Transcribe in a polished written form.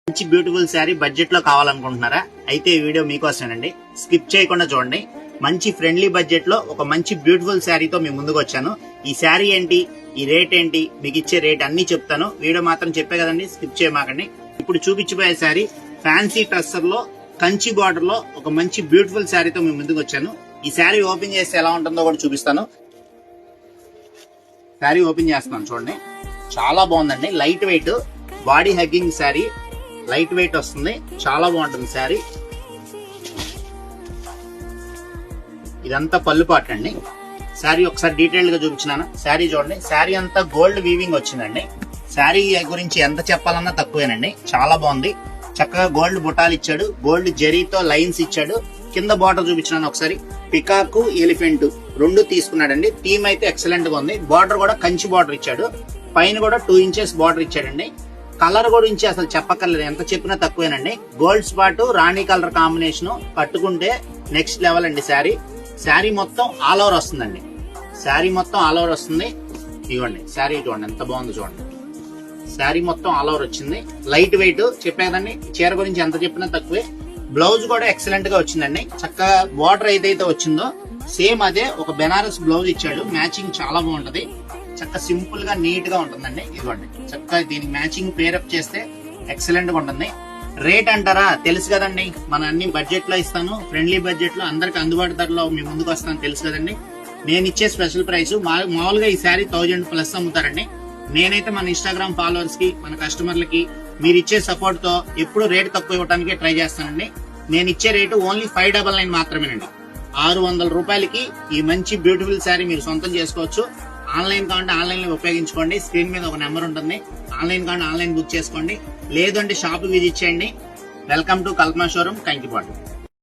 మంచి beautiful sari budget లో కావాలనుకుంటున్నారా? అయితే ఈ వీడియో మీకోసమేనండి. స్కిప్ చేయకుండా చూడండి. మంచి ఫ్రెండ్లీ బడ్జెట్ లో ఒక మంచి బ్యూటిఫుల్ శారీతో మీ ముందుకు వచ్చాను. ఈ శారీ ఏంటి, ఈ రేట్ ఏంటి, మీకు ఇచ్చే రేట్ అన్ని చెప్తాను. వీడియో మాత్రం చెప్పే కదండి, స్కిప్ చేయమాకండి. ఇప్పుడు చూపించిపోయే శారీ ఫ్యాన్సీ టస్సర్ లో కంచి బార్డర్ లో ఒక మంచి బ్యూటిఫుల్ శారీతో మీ ముందుకు వచ్చాను. ఈ శారీ ఓపెన్ చేస్తే ఎలా ఉంటుందో కూడా చూపిస్తాను. శారీ ఓపెన్ చేస్తున్నాను చూడండి. చాలా బాగుందండి. Light weight body hugging sari, light weight వస్తుంది, చాలా బాగుంటుంది శారీ. ఇదంతా పళ్ళు పాట అండి. శారీ ఒకసారి డీటెయిల్ గా చూపించినాను. శారీ చూడండి. శారీ అంతా గోల్డ్ వీవింగ్ వచ్చిందండి. శారీ గురించి ఎంత చెప్పాలన్నా తక్కువేనండి. చాలా బాగుంది. చక్కగా గోల్డ్ బుటాలు ఇచ్చాడు, గోల్డ్ జరీతో లైన్స్ ఇచ్చాడు. కింద బార్డర్ చూపించినాను ఒకసారి. పికాకు ఎలిఫెంట్ రెండు తీసుకున్నాడండి. థీమ్ అయితే ఎక్సలెంట్ గా ఉంది. బార్డర్ కూడా కంచి బార్డర్ ఇచ్చాడు. పైన కూడా 2 ఇంచెస్ బార్డర్ ఇచ్చాడండి. కలర్ గురించి అసలు చెప్పక్కర్లేదు, ఎంత చెప్పినా తక్కువేనండి. గోల్డ్ స్పాట్ రాణి కలర్ కాంబినేషన్ కట్టుకుంటే నెక్స్ట్ లెవెల్ అండి. శారీ మొత్తం ఆల్ ఓవర్ వస్తుందండి. శారీ మొత్తం ఆల్ ఓవర్ వస్తుంది. ఇవ్వండి శారీ చూడండి ఎంత బాగుందో చూడండి. శారీ మొత్తం ఆల్ ఓవర్ వచ్చింది. లైట్ వెయిట్ చెప్పేదండి. చీర గురించి ఎంత చెప్పినా తక్కువే. బ్లౌజ్ కూడా ఎక్సలెంట్ గా వచ్చిందండి. చక్కగా బార్డర్ ఏదైతే వచ్చిందో సేమ్ అదే ఒక బెనారస్ బ్లౌజ్ ఇచ్చాడు. మ్యాచింగ్ చాలా బాగుంటది. చక్కగా సింపుల్ గా నీట్ గా ఉంటుందండి. ఇదిగోండి చక్కగా దీనికి మ్యాచింగ్ పేరప్ చేస్తే ఎక్సలెంట్ గా ఉంటుంది. రేట్ అంటారా, తెలుసు కదండి. మన అన్ని బడ్జెట్ లో ఇస్తాను, ఫ్రెండ్లీ బడ్జెట్ లో అందరికి అందుబాటు ధరలో మీ ముందుకు వస్తాను, తెలుసు కదండి. నేను ఇచ్చే స్పెషల్ ప్రైస్ మామూలుగా ఈ శారీ 1000+ అమ్ముతారండి. నేనైతే మన ఇన్స్టాగ్రామ్ ఫాలోవర్స్ కి, మన కస్టమర్లకి మీరు ఇచ్చే సపోర్ట్ తో ఎప్పుడు రేట్ తక్కువ ఇవ్వడానికి ట్రై చేస్తానండి. నేను ఇచ్చే రేటు ఓన్లీ 599 మాత్రమేనండి. 600 రూపాయలకి ఈ మంచి బ్యూటిఫుల్ శారీ మీరు సొంతం చేసుకోవచ్చు. ఆన్లైన్ కావాలంటే ఆన్లైన్ లో ఉపయోగించుకోండి. స్క్రీన్ మీద ఒక నెంబర్ ఉంటుంది. ఆన్లైన్ కావాలంటే ఆన్లైన్ బుక్ చేసుకోండి. లేదంటే షాప్ విజిట్ చేయండి. Welcome to Kalpana showroom, Kankipadu.